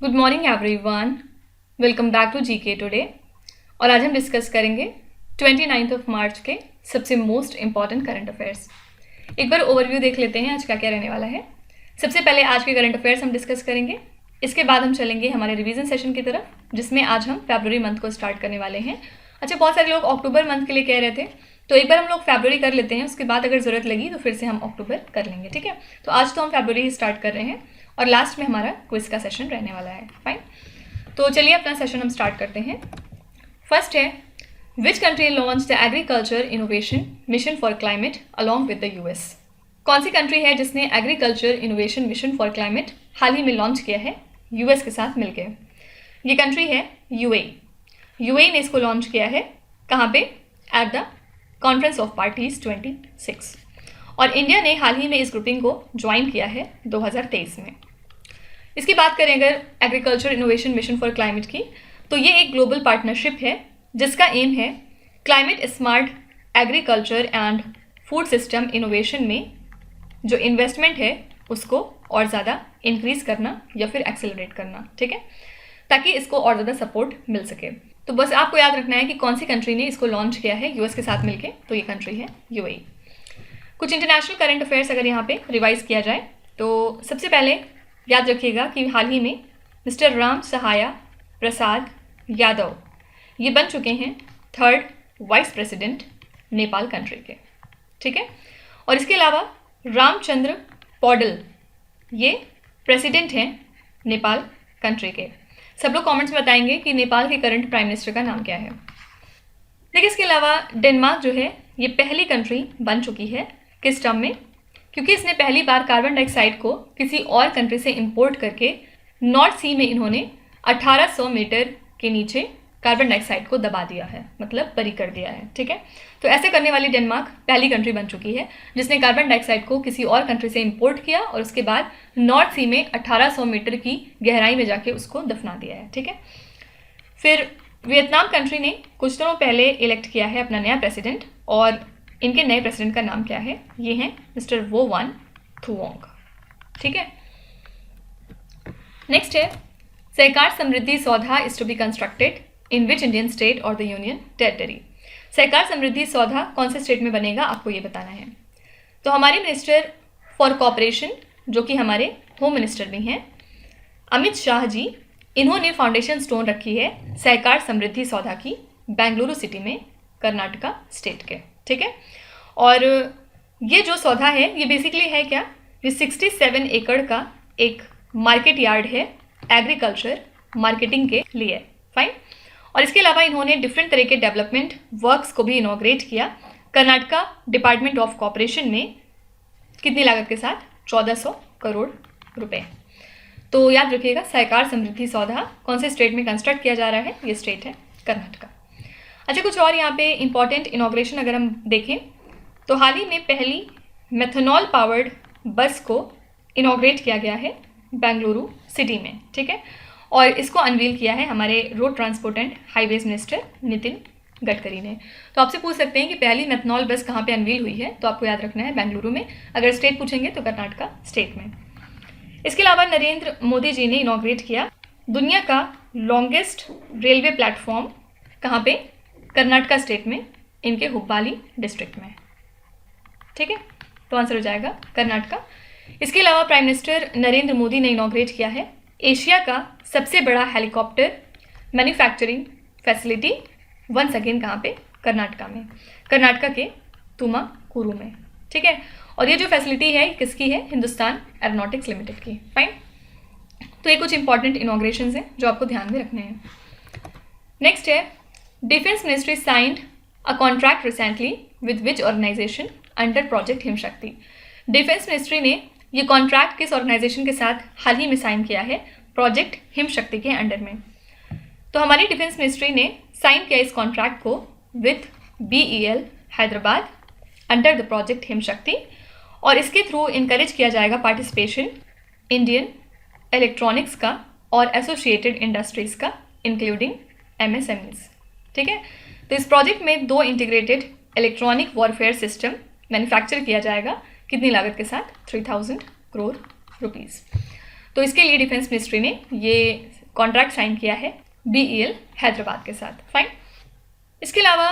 Good morning everyone, welcome back to GK today. और आज हम डिस्कस करेंगे 29 मार्च के सबसे मोस्ट इंपॉर्टेंट करंट अफेयर्स। एक बार ओवरव्यू देख लेते हैं आज क्या क्या रहने वाला है। सबसे पहले आज के करंट अफेयर्स हम डिस्कस करेंगे, इसके बाद हम चलेंगे हमारे रिवीजन सेशन की तरफ, जिसमें आज हम फरवरी मंथ को स्टार्ट करने वाले हैं। अच्छा, बहुत सारे लोग अक्टूबर मंथ के लिए कह रहे थे, तो एक बार हम लोग फरवरी कर लेते हैं, उसके बाद अगर ज़रूरत लगी तो फिर से हम अक्टूबर कर लेंगे। ठीक है, तो आज तो हम फरवरी ही स्टार्ट कर रहे हैं और लास्ट में हमारा क्विज का सेशन रहने वाला है। फाइन, तो चलिए अपना सेशन हम स्टार्ट करते हैं। फर्स्ट है, which country launch the agriculture innovation mission for climate along with the US. कौन सी कंट्री है जिसने agriculture innovation mission for climate हाल ही में लॉन्च किया है यूएस के साथ मिलकर? ये कंट्री है यूएई। यूएई ने इसको लॉन्च किया है कहाँ पे? At the conference of parties 26। और इंडिया ने हाल ही में इस ग्रुपिंग को ज्वाइन किया है 2023 में। इसकी बात करें अगर agriculture innovation mission for climate की, तो ये एक ग्लोबल पार्टनरशिप है जिसका एम है climate smart agriculture and food system innovation में जो इन्वेस्टमेंट है उसको और ज़्यादा इंक्रीज़ करना या फिर एक्सेलरेट करना। ठीक है, ताकि इसको और ज़्यादा सपोर्ट मिल सके। तो बस आपको याद रखना है कि कौन सी कंट्री ने इसको लॉन्च किया है यूएस के साथ मिलके, तो ये कंट्री है यूएई। कुछ इंटरनेशनल करंट अफेयर्स अगर यहाँ पे रिवाइज किया जाए तो सबसे पहले याद रखिएगा कि हाल ही में मिस्टर राम सहाया प्रसाद यादव ये बन चुके हैं 3rd vice president Nepal country के। ठीक है, और इसके अलावा रामचंद्र पौडल ये प्रेसिडेंट हैं नेपाल कंट्री के। सब लोग कमेंट्स में बताएंगे कि नेपाल के करंट प्राइम मिनिस्टर का नाम क्या है। देखिए, इसके अलावा डेनमार्क जो है ये पहली कंट्री बन चुकी है किस टर्म में? क्योंकि इसने पहली बार कार्बन डाइऑक्साइड को किसी और कंट्री से इंपोर्ट करके नॉर्थ सी में इन्होंने 1800 मीटर के नीचे कार्बन डाइऑक्साइड को दबा दिया है, मतलब बरी कर दिया है। ठीक है, तो ऐसे करने वाली डेनमार्क पहली कंट्री बन चुकी है जिसने कार्बन डाइऑक्साइड को किसी और कंट्री से इंपोर्ट किया और उसके बाद नॉर्थ सी में 1800 मीटर की गहराई में जाके उसको दफना दिया है। ठीक है, फिर वियतनाम कंट्री ने कुछ दिनों पहले इलेक्ट किया है अपना नया प्रेसिडेंट, और इनके नए प्रेसिडेंट का नाम क्या है? ये हैं मिस्टर वो वन थुओंग। ठीक है, नेक्स्ट है, Sahakar Samriddhi Saudha is to be constructed in which Indian state और the union territory. Sahakar Samriddhi Saudha कौन से स्टेट में बनेगा आपको ये बताना है। तो हमारे मिनिस्टर फॉर कॉपरेशन जो कि हमारे होम मिनिस्टर भी हैं अमित शाह जी, इन्होंने फाउंडेशन स्टोन रखी है सहकार समृद्धि सौधा की बेंगलुरु सिटी में, कर्नाटका स्टेट के। ठीक है, और ये जो सौधा है ये बेसिकली है क्या? ये 67 एकड़ का एक मार्केट यार्ड है एग्रीकल्चर मार्केटिंग के लिए। फाइन, और इसके अलावा इन्होंने डिफरेंट तरह के डेवलपमेंट वर्क्स को भी इनॉग्रेट किया कर्नाटका डिपार्टमेंट ऑफ कॉपरेशन में। कितनी लागत के साथ? 1400 करोड़ रुपए। तो याद रखिएगा, सहकार समृद्धि सौधा कौन से स्टेट में कंस्ट्रक्ट किया जा रहा है? ये स्टेट है कर्नाटका। अच्छा, कुछ और यहाँ पे इंपॉर्टेंट इनॉग्रेशन अगर हम देखें तो हाल ही में पहली मेथनॉल पावर्ड बस को इनॉग्रेट किया गया है बेंगलुरु सिटी में। ठीक है, और इसको अनवील किया है हमारे road transport and highways minister Nitin Gadkari ने। तो आपसे पूछ सकते हैं कि पहली मेथनॉल बस कहाँ पे अनवील हुई है, तो आपको याद रखना है बेंगलुरु में। अगर स्टेट पूछेंगे तो कर्नाटका स्टेट में। इसके अलावा नरेंद्र मोदी जी ने इनॉग्रेट किया दुनिया का लॉन्गेस्ट रेलवे प्लेटफॉर्म कहाँ पे? कर्नाटका स्टेट में, इनके हुब्बाली डिस्ट्रिक्ट में। ठीक है, तो आंसर हो जाएगा कर्नाटका। इसके अलावा प्राइम मिनिस्टर नरेंद्र मोदी ने इनॉग्रेट किया है एशिया का सबसे बड़ा helicopter manufacturing facility, once again कहाँ पे? कर्नाटका में, कर्नाटका के तुमाकुरू में। ठीक है, और ये जो फैसिलिटी है किसकी है? हिंदुस्तान एरोनॉटिक्स लिमिटेड की। फाइन, तो ये कुछ इंपॉर्टेंट इनॉग्रेशंस हैं जो आपको ध्यान में रखने हैं। नेक्स्ट है, defence ministry signed a contract recently with which organisation under project Himshakti. Defence ministry ने ये कॉन्ट्रैक्ट किस ऑर्गेनाइजेशन के साथ हाल ही में साइन किया है? प्रोजेक्ट हिमशक्ति के अंडर में। तो हमारी डिफेंस मिनिस्ट्री ने साइन किया इस कॉन्ट्रैक्ट को with BEL Hyderabad under the project Himshakti, और इसके थ्रू इनकरेज किया जाएगा पार्टिसिपेशन इंडियन इलेक्ट्रॉनिक्स का और एसोसिएटेड इंडस्ट्रीज़ का, इंक्लूडिंग MSMEs। ठीक है, तो इस प्रोजेक्ट में 2 integrated electronic warfare system manufacture किया जाएगा। कितनी लागत के साथ? 3000 करोड़ रुपीज़। तो इसके लिए डिफेंस मिनिस्ट्री ने ये कॉन्ट्रैक्ट साइन किया है BEL हैदराबाद के साथ। फाइन। इसके अलावा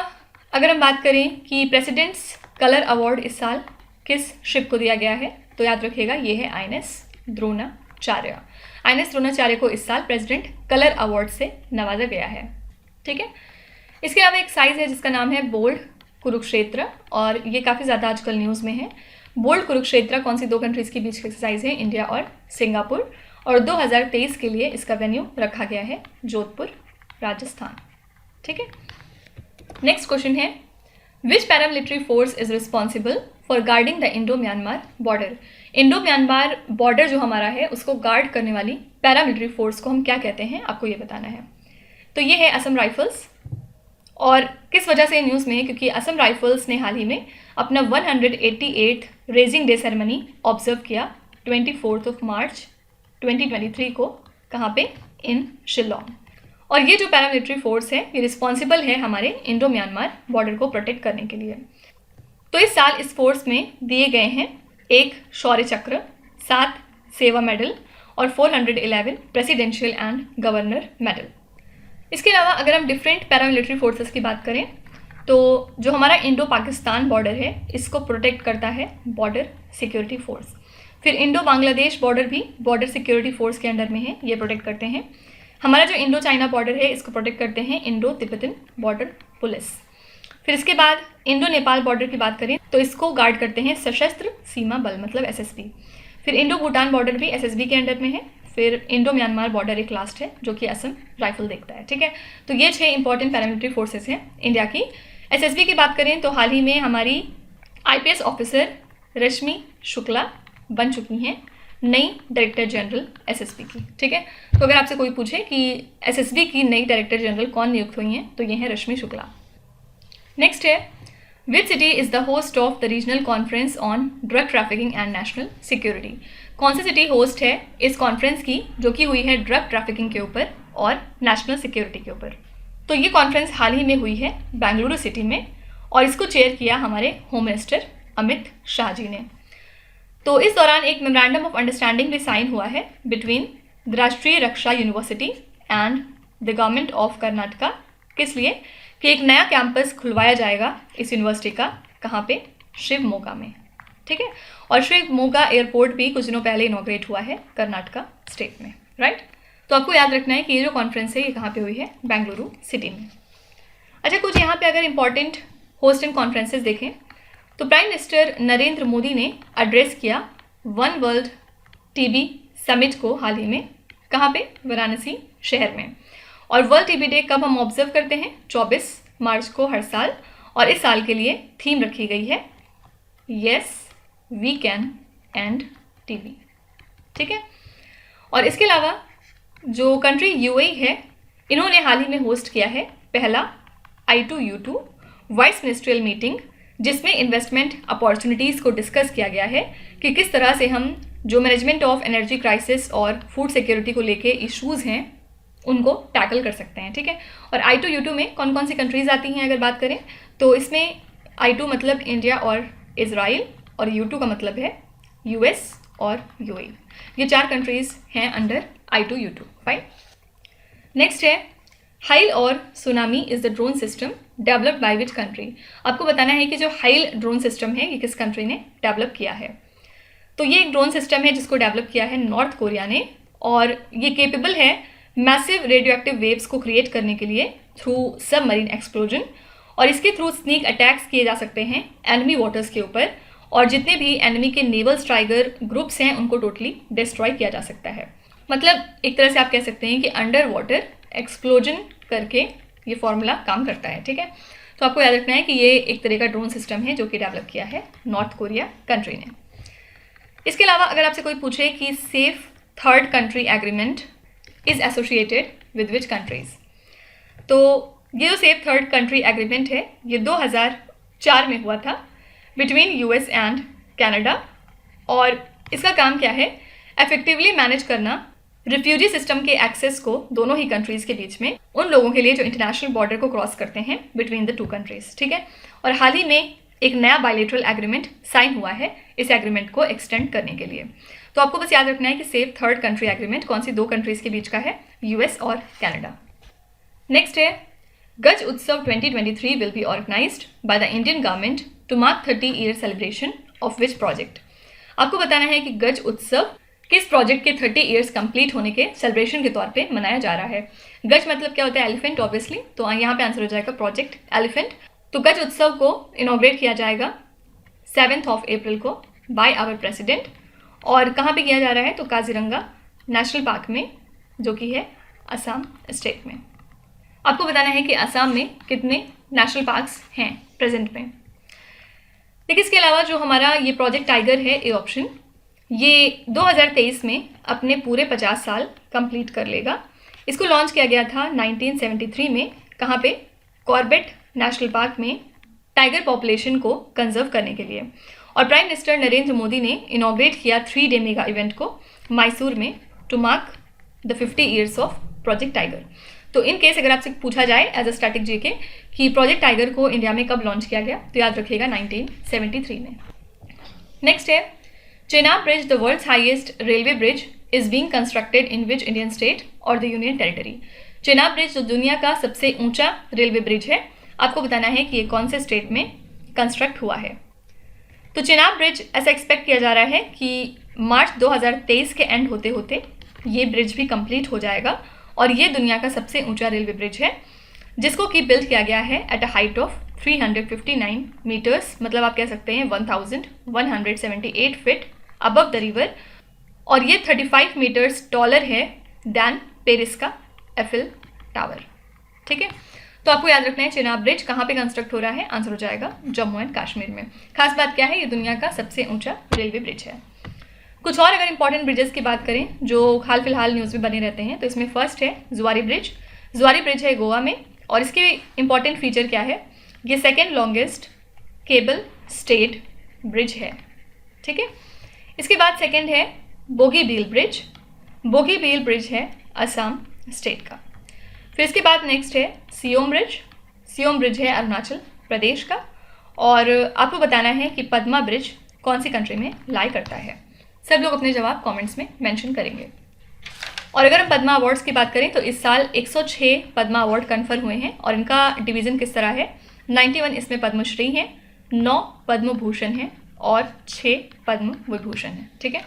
अगर हम बात करें कि प्रेसिडेंट्स कलर अवार्ड इस साल किस शिप को दिया गया है, तो याद रखिएगा ये है INS द्रोणाचार्य। INS द्रोणाचार्य को इस साल प्रेसिडेंट कलर अवार्ड से नवाजा गया है। ठीक है। इसके अलावा एक साइज है जिसका नाम है बोल्ड कुरुक्षेत्र, और ये काफ़ी ज़्यादा आजकल न्यूज़ में है। बोल्ड कुरुक्षेत्र कौन सी दो कंट्रीज़ के बीच की एक्सरसाइज है, इंडिया और सिंगापुर, और 2023 के लिए इसका वेन्यू रखा गया है जोधपुर, राजस्थान। ठीक है। नेक्स्ट क्वेश्चन है, which paramilitary force is responsible for guarding the Indo Myanmar border. Indo Myanmar border जो हमारा है उसको गार्ड करने वाली पैरामिलिट्री फोर्स को हम क्या कहते हैं, आपको ये बताना है। तो ये है असम राइफल्स, और किस वजह से न्यूज़ में है, क्योंकि असम राइफल्स ने हाल ही में अपना 188th raising day ceremony observe किया 24 मार्च 2023 को। कहाँ पे, इन शिलोंग। और ये जो पैरामिलिट्री फोर्स है ये रिस्पॉन्सिबल है हमारे इंडो म्यांमार बॉर्डर को प्रोटेक्ट करने के लिए। तो इस साल इस फोर्स में दिए गए हैं 1 शौर्य चक्र, 7 सेवा मेडल और 411 प्रेसिडेंशियल एंड गवर्नर मेडल। इसके अलावा अगर हम डिफरेंट पैरामिलिट्री फोर्सेस की बात करें, तो जो हमारा इंडो पाकिस्तान बॉर्डर है इसको प्रोटेक्ट करता है बॉर्डर सिक्योरिटी फोर्स। फिर इंडो बांग्लादेश बॉर्डर भी बॉर्डर सिक्योरिटी फोर्स के अंडर में है, ये प्रोटेक्ट करते हैं। हमारा जो इंडो चाइना बॉर्डर है इसको प्रोटेक्ट करते हैं इंडो तिब्बतन बॉर्डर पुलिस। फिर इसके बाद इंडो नेपाल बॉर्डर की बात करें तो इसको गार्ड करते हैं सशस्त्र सीमा बल, मतलब SSB। फिर इंडो भूटान बॉर्डर भी SSB के अंडर में है। फिर इंडो म्यांमार बॉर्डर एक लास्ट है जो कि असम राइफल देखता है। ठीक है। तो ये 6 इंपॉर्टेंट पैरामिलिट्री फोर्सेस हैं इंडिया की। SSB की बात करें तो हाल ही में हमारी IPS ऑफिसर रश्मि शुक्ला बन चुकी हैं नई डायरेक्टर जनरल SSB की। ठीक है। तो अगर आपसे कोई पूछे कि SSB की नई डायरेक्टर जनरल कौन नियुक्त हुई हैं, तो ये हैं रश्मि शुक्ला। नेक्स्ट है, which city is the host of the regional conference on drug trafficking and national security. कौन सी सिटी होस्ट है इस कॉन्फ्रेंस की जो कि हुई है ड्रग ट्रैफिकिंग के ऊपर और नेशनल सिक्योरिटी के ऊपर। तो ये कॉन्फ्रेंस हाल ही में हुई है बेंगलुरु सिटी में, और इसको चेयर किया हमारे होम मिनिस्टर अमित शाह जी ने। तो इस दौरान एक मेमोरेंडम ऑफ अंडरस्टैंडिंग भी साइन हुआ है between the Rashtriya Raksha university and the government of Karnataka. किस लिए, कि एक नया कैंपस खुलवाया जाएगा इस यूनिवर्सिटी का। कहाँ पे, शिवमोगा में। ठीक है। और शिवमोगा एयरपोर्ट भी कुछ दिनों पहले इनॉग्रेट हुआ है कर्नाटका स्टेट में। राइट। तो आपको याद रखना है कि ये जो कॉन्फ्रेंस है ये कहाँ पे हुई है, बेंगलुरु सिटी में। अच्छा, कुछ यहाँ पे अगर इंपॉर्टेंट होस्ट एंड कॉन्फ्रेंसेस देखें तो प्राइम मिनिस्टर नरेंद्र मोदी ने एड्रेस किया वन वर्ल्ड TB समिट को हाल ही में। कहाँ पे, वाराणसी शहर में। और वर्ल्ड TB डे कब हम ऑब्जर्व करते हैं, 24 मार्च को हर साल, और इस साल के लिए थीम रखी गई है yes we can end TB। ठीक है। और इसके अलावा जो कंट्री UAE है, इन्होंने हाल ही में होस्ट किया है पहला I2U2 वाइस मिनिस्ट्रियल मीटिंग, जिसमें इन्वेस्टमेंट अपॉर्चुनिटीज़ को डिस्कस किया गया है कि किस तरह से हम जो मैनेजमेंट ऑफ एनर्जी क्राइसिस और फूड सिक्योरिटी को लेके इश्यूज़ हैं उनको टैकल कर सकते हैं। ठीक है। और I2U2 में कौन कौन सी कंट्रीज़ आती हैं अगर बात करें तो इसमें I2 मतलब इंडिया और इज़राइल, और U2 का मतलब है US और UAE। ये 4 कंट्रीज़ हैं अंडर I2U2। फाइन। नेक्स्ट है, हाइल और tsunami is the drone system developed by which country. आपको बताना है कि जो हाइल ड्रोन सिस्टम है ये किस कंट्री ने डेवलप किया है। तो ये एक ड्रोन सिस्टम है जिसको डेवलप किया है नॉर्थ कोरिया ने, और ये केपेबल है मैसिव रेडियो एक्टिव वेव्स को क्रिएट करने के लिए थ्रू सबमरीन एक्सप्लोजन, और इसके थ्रू स्नीक अटैक्स किए जा सकते हैं एनिमी वाटर्स के ऊपर, और जितने भी एनिमी के नेवल स्ट्राइकर ग्रुप्स हैं उनको टोटली डिस्ट्रॉय किया जा सकता है। मतलब एक तरह से आप कह सकते हैं कि अंडर वाटर एक्सप्लोजन करके ये फॉर्मूला काम करता है। ठीक है। तो आपको याद रखना है कि ये एक तरह का ड्रोन सिस्टम है जो कि डेवलप किया है नॉर्थ कोरिया कंट्री ने। इसके अलावा अगर आपसे कोई पूछे कि safe third country agreement is associated with which countries, तो ये जो सेफ थर्ड कंट्री एग्रीमेंट है ये 2004 में हुआ था बिटवीन US एंड कनाडा, और इसका काम क्या है, इफेक्टिवली मैनेज करना रिफ्यूजी सिस्टम के एक्सेस को दोनों ही कंट्रीज़ के बीच में उन लोगों के लिए जो इंटरनेशनल बॉर्डर को क्रॉस करते हैं बिटवीन द 2 कंट्रीज़। ठीक है। और हाल ही में एक नया बायलैटरल एग्रीमेंट साइन हुआ है इस एग्रीमेंट को एक्सटेंड करने के लिए। तो आपको बस याद रखना है कि सेफ थर्ड कंट्री एग्रीमेंट कौन सी 2 कंट्रीज के बीच का है, यूएस और कनाडा। नेक्स्ट है Gaj Utsav 2023 will be organized by the Indian government to mark 30 year celebration of which project. आपको बताना है कि गज उत्सव किस प्रोजेक्ट के 30 ईयर्स कंप्लीट होने के सेलिब्रेशन के तौर पे मनाया जा रहा है। गज मतलब क्या होता है, एलिफेंट ऑब्वियसली, तो यहाँ पे आंसर हो जाएगा प्रोजेक्ट एलिफेंट। तो गज उत्सव को इनॉग्रेट किया जाएगा 7 अप्रैल को बाय आवर प्रेसिडेंट। और कहाँ पे किया जा रहा है, तो काजीरंगा नेशनल पार्क में, जो कि है असम स्टेट में। आपको बताना है कि असम में कितने नेशनल पार्क्स हैं प्रेजेंट में। देखिए इसके अलावा जो हमारा ये प्रोजेक्ट टाइगर है, ए ऑप्शन, ये 2023 में अपने पूरे 50 साल कंप्लीट कर लेगा। इसको लॉन्च किया गया था 1973 में, कहाँ पे, कॉर्बेट नेशनल पार्क में, टाइगर पॉपुलेशन को कंजर्व करने के लिए। और प्राइम मिनिस्टर नरेंद्र मोदी ने इनॉग्रेट किया 3 डे मेगा इवेंट को मैसूर में to mark the 50 years of project tiger. तो इन केस अगर आपसे पूछा जाए एज अ स्टैटिक जीके कि प्रोजेक्ट टाइगर को इंडिया में कब लॉन्च किया गया, तो याद रखिएगा 1973 में। नेक्स्ट है Chenab Bridge, the world's highest railway bridge, is being constructed in which Indian state or the Union Territory? Chenab Bridge जो दुनिया का सबसे ऊंचा रेलवे ब्रिज है, आपको बताना है कि ये कौन से स्टेट में कंस्ट्रक्ट हुआ है। तो चेनाब ब्रिज ऐसा एक्सपेक्ट किया जा रहा है कि मार्च 2023 के एंड होते होते ये ब्रिज भी कंप्लीट हो जाएगा और ये दुनिया का सबसे ऊंचा रेलवे ब्रिज है, जिसको कि बिल्ड किया गया है at a height of 359 meters, मतलब आप कह सकते हैं 1178 फीट अबव द रिवर, और ये 35 मीटर्स टॉलर है दैन पेरिस का एफिल टावर। ठीक है, तो आपको याद रखना है चेनाब ब्रिज कहाँ पे कंस्ट्रक्ट हो रहा है, आंसर हो जाएगा जम्मू एंड कश्मीर में। खास बात क्या है, ये दुनिया का सबसे ऊंचा रेलवे ब्रिज है। कुछ और अगर इंपॉर्टेंट ब्रिजेस की बात करें जो हाल फिलहाल न्यूज़ में बने रहते हैं, तो इसमें फर्स्ट है जुआरी ब्रिज। जुआरी ब्रिज है गोवा में, और इसके इंपॉर्टेंट फीचर क्या है, ये second longest cable stayed bridge है। ठीक है, इसके बाद सेकेंड है बोगीबील ब्रिज। बोगीबील ब्रिज है असम स्टेट का। फिर इसके बाद नेक्स्ट है सियोम ब्रिज। सियोम ब्रिज है अरुणाचल प्रदेश का। और आपको बताना है कि पद्मा ब्रिज कौन सी कंट्री में लाई करता है। सब लोग अपने जवाब कमेंट्स में मेंशन करेंगे। और अगर हम पद्मा अवार्ड्स की बात करें तो इस साल 106 पद्मा अवार्ड कन्फर हुए हैं, और इनका डिवीज़न किस तरह है, 91 इसमें पद्मश्री हैं, 9 पद्म भूषण हैं और 6 पद्म विभूषण हैं। ठीक है,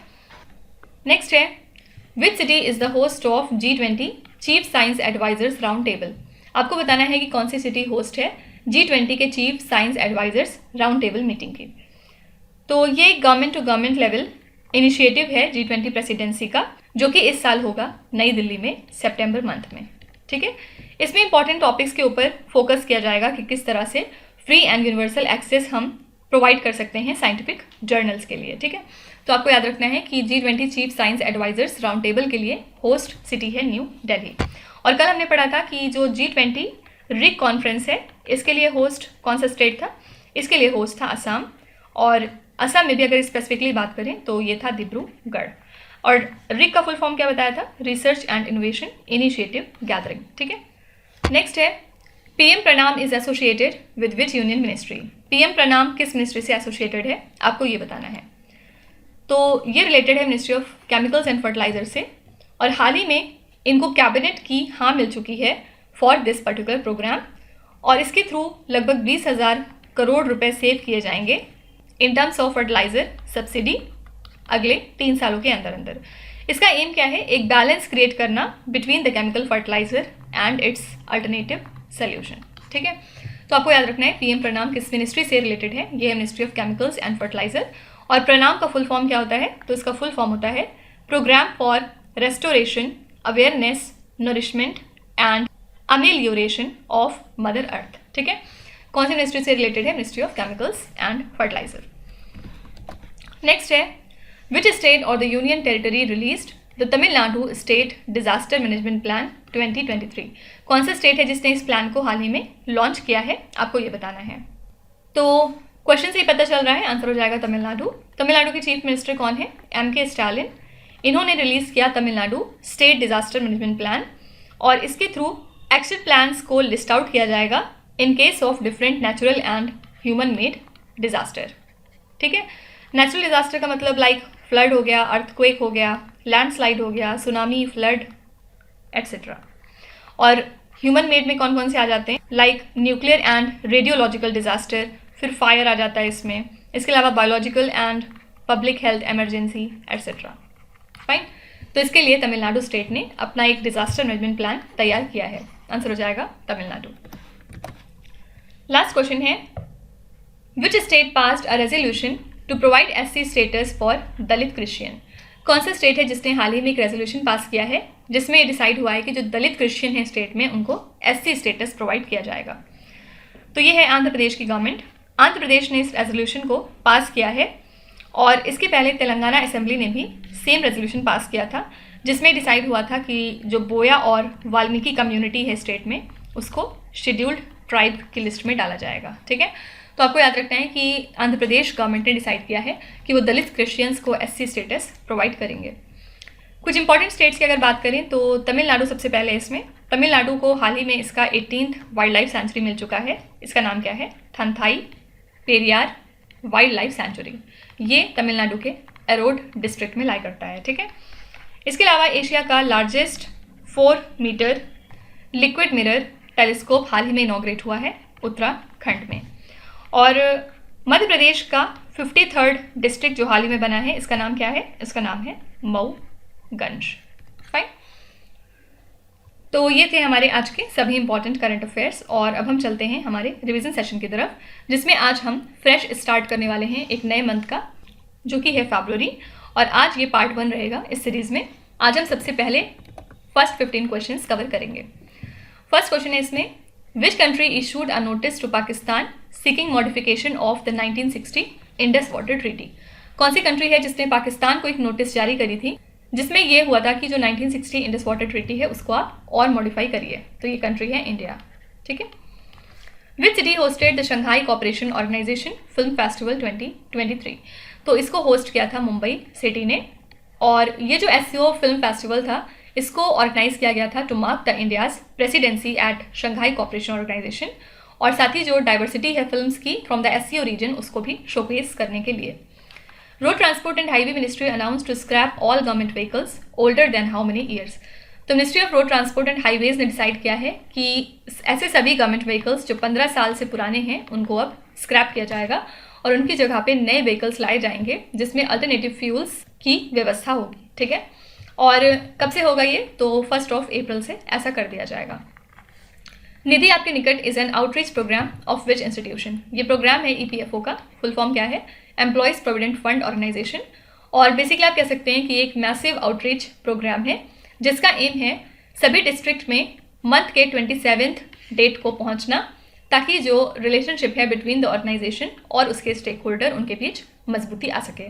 नेक्स्ट है which city is the host of G20 chief science advisers round table. आपको बताना है कि कौन सी सिटी होस्ट है G20 के chief science advisers round table meeting की। तो ये government to government level initiative है G20 प्रेसिडेंसी का, जो कि इस साल होगा नई दिल्ली में सितंबर मंथ में। ठीक है, इसमें इंपॉर्टेंट टॉपिक्स के ऊपर फोकस किया जाएगा कि किस तरह से फ्री एंड यूनिवर्सल एक्सेस हम प्रोवाइड कर सकते हैं साइंटिफिक जर्नल्स के लिए। ठीक है, तो आपको याद रखना है कि G20 chief science advisers round table के लिए होस्ट सिटी है न्यू दिल्ली। और कल हमने पढ़ा था कि जो G20 रिक कॉन्फ्रेंस है, इसके लिए होस्ट कौन सा स्टेट था, इसके लिए होस्ट था असम। और असम में भी अगर स्पेसिफिकली बात करें तो ये था डिब्रूगढ़। और रिक का फुल फॉर्म क्या बताया था, research and innovation initiative gathering. ठीक है, नेक्स्ट है पीएम प्रणाम is associated with which union ministry. PM प्रणाम किस मिनिस्ट्री से एसोसिएटेड है, आपको ये बताना है। तो ये रिलेटेड है ministry of chemicals and fertilizer से, और हाल ही में इनको कैबिनेट की हाँ मिल चुकी है फॉर दिस पर्टिकुलर प्रोग्राम, और इसके थ्रू लगभग 20,000 करोड़ रुपए सेव किए जाएंगे in terms of fertilizer subsidy अगले 3 सालों के अंदर अंदर। इसका एम क्या है, एक बैलेंस क्रिएट करना between the chemical fertilizer and its alternative solution. ठीक है, तो आपको याद रखना है पीएम प्रणाम किस मिनिस्ट्री से रिलेटेड है, ये है ministry of chemicals and fertilizer. और प्रणाम का फुल फॉर्म क्या होता है, तो इसका फुल फॉर्म होता है programme for restoration awareness nourishment and amelioration of mother earth. ठीक है, कौन सी मिनिस्ट्री से रिलेटेड है, ministry of chemicals and fertiliser. Next है विच स्टेट और the union territory released the Tamil Nadu state disaster management plan 2023। कौन सा स्टेट है जिसने इस प्लान को हाल ही में लॉन्च किया है, आपको ये बताना है। तो क्वेश्चन से ही पता चल रहा है, आंसर हो जाएगा तमिलनाडु। तमिलनाडु के चीफ मिनिस्टर कौन है, MK स्टालिन। इन्होंने रिलीज किया Tamil Nadu state disaster management plan, और इसके थ्रू एक्शन प्लान्स को लिस्ट आउट किया जाएगा in case of different natural and human made disaster. ठीक है, नेचुरल डिजास्टर का मतलब लाइक फ्लड हो गया, अर्थक्वेक हो गया, लैंडस्लाइड हो गया, सुनामी, फ्लड एट्सेट्रा। और ह्यूमन मेड में कौन कौन से आ जाते हैं, like nuclear and radiological disaster, फिर फायर आ जाता है इसमें, इसके अलावा biological and public health emergency etcetera. Fine. तो इसके लिए तमिलनाडु स्टेट ने अपना एक डिजास्टर मैनेजमेंट प्लान तैयार किया है। आंसर हो जाएगा तमिलनाडु। लास्ट क्वेश्चन है, which state passed a resolution to provide SC status for Dalit Christian. कौन सा स्टेट है जिसने हाल ही में एक रेजोल्यूशन पास किया है जिसमें ये डिसाइड हुआ है कि जो दलित क्रिश्चियन है स्टेट में उनको SC स्टेटस प्रोवाइड किया जाएगा। तो ये है आंध्र प्रदेश की गवर्नमेंट। आंध्र प्रदेश ने इस रेजोल्यूशन को पास किया है और इसके पहले तेलंगाना असेंबली ने भी सेम रेजोल्यूशन पास किया था जिसमें डिसाइड हुआ था कि जो बोया और वाल्मीकि कम्युनिटी है स्टेट में उसको शेड्यूल्ड ट्राइब की लिस्ट में डाला जाएगा। ठीक है, तो आपको याद रखना है कि आंध्र प्रदेश गवर्नमेंट ने डिसाइड किया है कि वो दलित क्रिश्चियंस को SC स्टेटस प्रोवाइड करेंगे। कुछ इंपॉर्टेंट स्टेट्स की अगर बात करें तो तमिलनाडु सबसे पहले इसमें। तमिलनाडु को हाल ही में इसका 18th वाइल्ड लाइफ सेंचुरी मिल चुका है। इसका नाम क्या है, थंथाई पेरियार वाइल्ड लाइफ सेंचुरी। ये तमिलनाडु के एरोड डिस्ट्रिक्ट में लाई करता है। ठीक है, इसके अलावा एशिया का largest 4 metre liquid mirror telescope हाल ही में इनॉग्रेट हुआ है उत्तराखंड में। और मध्य प्रदेश का 53rd डिस्ट्रिक्ट जो हाल ही में बना है, इसका नाम क्या है, इसका नाम है मऊगंज। फाइन। तो ये थे हमारे आज के सभी इंपॉर्टेंट करंट अफेयर्स और अब हम चलते हैं हमारे रिवीजन सेशन की तरफ जिसमें आज हम फ्रेश स्टार्ट करने वाले हैं एक नए मंथ का जो कि है फरवरी। और आज ये पार्ट 1 रहेगा इस सीरीज़ में। आज हम सबसे पहले फर्स्ट 15 क्वेश्चंस कवर करेंगे। फर्स्ट क्वेश्चन है इसमें, which country issued a notice to Pakistan seeking modification of the 1960 Indus water treaty. कौन सी कंट्री है जिसने पाकिस्तान को एक नोटिस जारी करी थी जिसमें यह हुआ था कि जो 1960 इंडस वाटर ट्रीटी है उसको आप और मॉडिफाई करिए। तो ये कंट्री है इंडिया। ठीक है, which city hosted the Shanghai cooperation organization film festival 2023। तो इसको होस्ट किया था मुंबई सिटी ने। और ये जो SCO फिल्म फेस्टिवल था इसको ऑर्गेनाइज किया गया था to mark the India's presidency at Shanghai cooperation organization और साथ ही जो डाइवर्सिटी है फिल्म्स की फ्रॉम द SCO रीजन उसको भी शोकेस करने के लिए। Road transport and highway ministry announce to scrap all government vehicles older than how many years. तो ministry of road transport and highways ने डिसाइड किया है कि ऐसे सभी गवर्नमेंट व्हीकल्स जो 15 साल से पुराने हैं उनको अब स्क्रैप किया जाएगा और उनकी जगह पे नए व्हीकल्स लाए जाएंगे जिसमें अल्टरनेटिव फ्यूल्स की व्यवस्था होगी। ठीक है, और कब से होगा ये, तो 1 अप्रैल से ऐसा कर दिया जाएगा। Nidhi Aapke Nikat is an outreach program of which institution. ये प्रोग्राम है EPFO का, फुल फॉर्म क्या है, एम्प्लॉयज़ प्रोविडेंट फंड ऑर्गेनाइजेशन। और बेसिकली आप कह सकते हैं कि एक मैसिव आउटरीच प्रोग्राम है जिसका एम है सभी डिस्ट्रिक्ट में मंथ के 27th डेट को पहुंचना ताकि जो रिलेशनशिप है बिटवीन द ऑर्गेनाइजेशन और उसके स्टेक होल्डर उनके बीच मजबूती आ सके।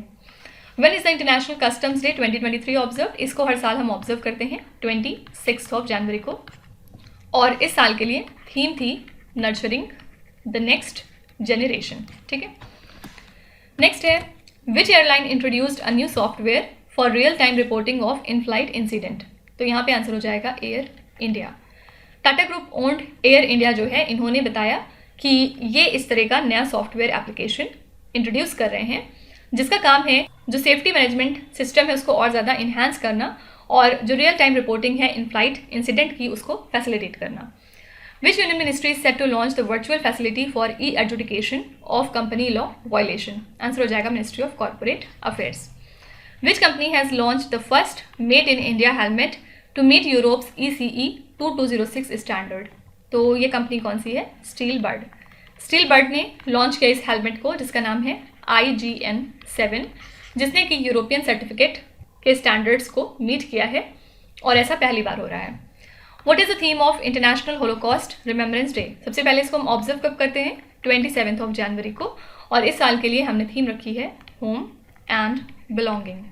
When is the international customs day 2023 observe. इसको हर साल हम ऑब्जर्व करते हैं 26 जनवरी को और इस साल के लिए थीम थी नर्चरिंग द नेक्स्ट जनरेशन। ठीक है, नेक्स्ट है, which airline introduced a new software for real time reporting of in flight incident. तो यहाँ पे आंसर हो जाएगा Air India. Tata group owned Air India जो है इन्होंने बताया कि ये इस तरह का नया सॉफ्टवेयर एप्लीकेशन इंट्रोड्यूस कर रहे हैं जिसका काम है जो सेफ्टी मैनेजमेंट सिस्टम है उसको और ज़्यादा इन्हांस करना और जो रियल टाइम रिपोर्टिंग है इन फ्लाइट इंसिडेंट की उसको फैसिलिटेट करना। Which union ministry is set to launch the virtual facility for adjudication of company law violation. Answer हो जाएगा ministry of corporate affairs. Which company has launch the first made in India helmet to meet Europe's ECE 2206 standard. तो ये company कौन सी है, steel bird. Steel bird ने launch किया इस हेलमेट को जिसका नाम है IGN 7 जिसने कि यूरोपियन सर्टिफिकेट के स्टैंडर्ड्स को मीट किया है और ऐसा पहली बार हो रहा है। What is the theme of international Holocaust remembrance day. सबसे पहले इसको हम ऑब्जर्व कब करते हैं, 27 जनवरी को और इस साल के लिए हमने थीम रखी है home and belonging.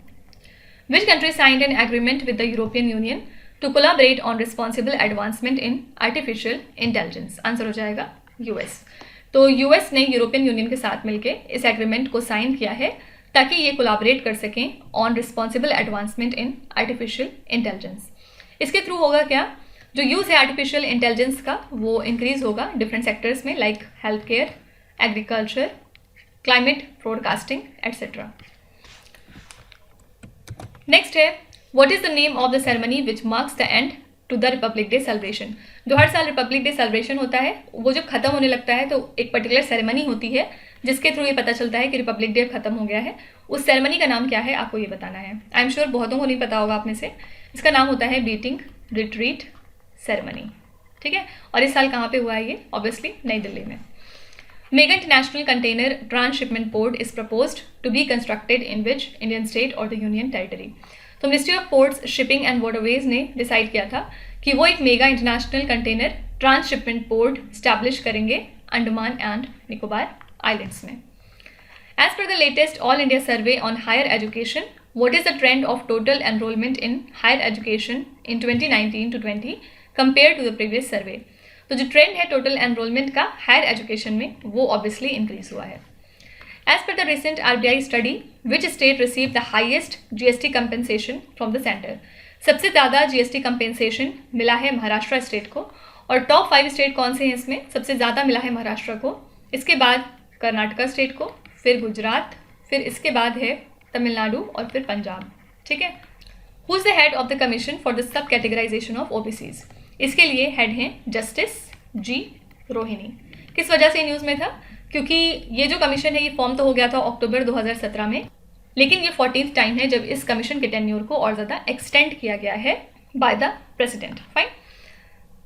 Which country signed an agreement with the European Union to collaborate on responsible advancement in artificial intelligence. Answer हो जाएगा US। तो US ने यूरोपियन यूनियन के साथ मिलकर इस एग्रीमेंट को साइन किया है ताकि ये कोलैबोरेट कर सकें on responsible advancement in artificial intelligence. इसके थ्रू होगा क्या, जो यूज़ है आर्टिफिशियल इंटेलिजेंस का वो इंक्रीज होगा डिफरेंट सेक्टर्स में like health care, agriculture, climate forecasting etcetera. Next है what is the name of the ceremony which marks the end to the republic day celebration. जो हर साल रिपब्लिक डे सेलिब्रेशन होता है वो जब खत्म होने लगता है तो एक पर्टिकुलर सेरेमनी होती है जिसके थ्रू ये पता चलता है कि रिपब्लिक डे खत्म हो गया है। उस सेरेमनी का नाम क्या है आपको ये बताना है। आई एम श्योर बहुतों को नहीं पता होगा आप में से। इसका नाम होता है बीटिंग रिट्रीट सेरेमनी, ठीक है। और इस साल कहाँ पे हुआ है ये? ऑब्वियसली नई दिल्ली में। Mega international container transshipment port is proposed to be constructed in which Indian state और द यूनियन टेरिटरी। तो ministry of ports, shipping and waterways ने डिसाइड किया था कि वो एक mega international container transshipment port establish करेंगे अंडमान एंड निकोबार आइलैंड्स में। As per the latest all India survey on higher education, what is the trend of total enrollment in higher education in 2019 to 20 compared to the previous survey? तो जो trend है total enrolment का higher education में वो obviously increase हुआ है। As per the recent RBI study, which state receive the highest GST compensation from the centre. सबसे ज़्यादा GST कंपेंसेशन मिला है महाराष्ट्र स्टेट को। और टॉप 5 स्टेट कौन से हैं इसमें? सबसे ज़्यादा मिला है महाराष्ट्र को, इसके बाद कर्नाटका स्टेट को, फिर गुजरात, फिर इसके बाद है तमिलनाडु और फिर पंजाब, ठीक है। Who is the head of the commission for the sub categorisation of OBCs? इसके लिए हेड हैं जस्टिस G रोहिणी। किस वजह से न्यूज़ में था? क्योंकि ये जो कमीशन है ये फॉर्म तो हो गया था अक्टूबर 2017 में, लेकिन ये 14th टाइम है जब इस कमीशन के टेन्योर को और ज़्यादा एक्सटेंड किया गया है बाय द प्रेसिडेंट। फाइन,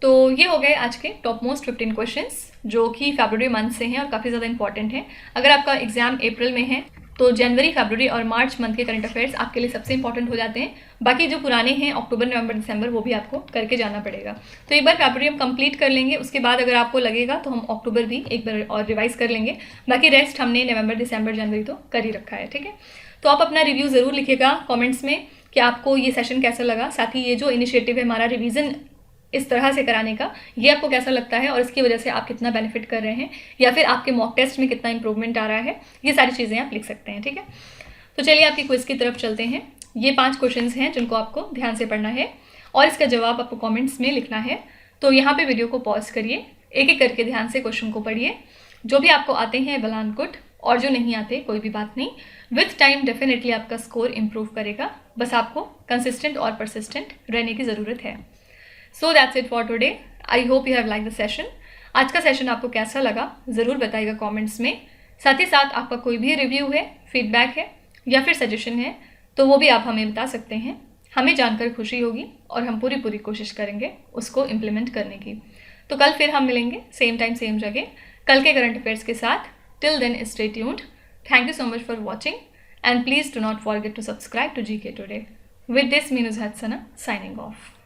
तो ये हो गए आज के टॉप मोस्ट 15 क्वेश्चंस जो कि फरवरी मंथ से हैं और काफ़ी ज़्यादा इंपॉर्टेंट हैं। अगर आपका एग्जाम अप्रैल में है तो जनवरी, फरवरी और मार्च मंथ के करंट अफेयर्स आपके लिए सबसे इंपॉर्टेंट हो जाते हैं। बाकी जो पुराने हैं अक्टूबर, नवंबर, दिसंबर, वो भी आपको करके जाना पड़ेगा। तो एक बार फरवरी हम कंप्लीट कर लेंगे, उसके बाद अगर आपको लगेगा तो हम अक्टूबर भी एक बार और रिवाइज कर लेंगे। बाकी रेस्ट हमने नवंबर, दिसंबर, जनवरी तो कर ही रखा है, ठीक है। तो आप अपना रिव्यू ज़रूर लिखिएगा कॉमेंट्स में कि आपको ये सेशन कैसा लगा। साथ ही ये जो इनिशिएटिव है हमारा रिविज़न इस तरह से कराने का, ये आपको कैसा लगता है और इसकी वजह से आप कितना बेनिफिट कर रहे हैं या फिर आपके मॉक टेस्ट में कितना इंप्रूवमेंट आ रहा है, ये सारी चीज़ें आप लिख सकते हैं, ठीक है। तो चलिए आपकी क्विज की तरफ चलते हैं। ये 5 क्वेश्चंस हैं जिनको आपको ध्यान से पढ़ना है और इसका जवाब आपको कमेंट्स में लिखना है। तो यहाँ पे वीडियो को पॉज करिए, एक एक करके ध्यान से क्वेश्चन को पढ़िए। जो भी आपको आते हैं वेल एंड गुड, और जो नहीं आते कोई भी बात नहीं, विथ टाइम डेफिनेटली आपका स्कोर इम्प्रूव करेगा। बस आपको कंसिस्टेंट और परसिस्टेंट रहने की ज़रूरत है। So that's it for today. I hope you have like the session. आज का सेशन आपको कैसा लगा ज़रूर बताइएगा कमेंट्स में। साथ ही साथ आपका कोई भी रिव्यू है, फीडबैक है या फिर सजेशन है तो वो भी आप हमें बता सकते हैं। हमें जानकर खुशी होगी और हम पूरी कोशिश करेंगे उसको इम्प्लीमेंट करने की। तो कल फिर हम मिलेंगे सेम टाइम सेम जगह कल के करंट अफेयर्स के साथ। Till then stay tuned. Thank you so much for watching and please do not forget to subscribe to GK Today. With this, Meenuz Hadsana signing off.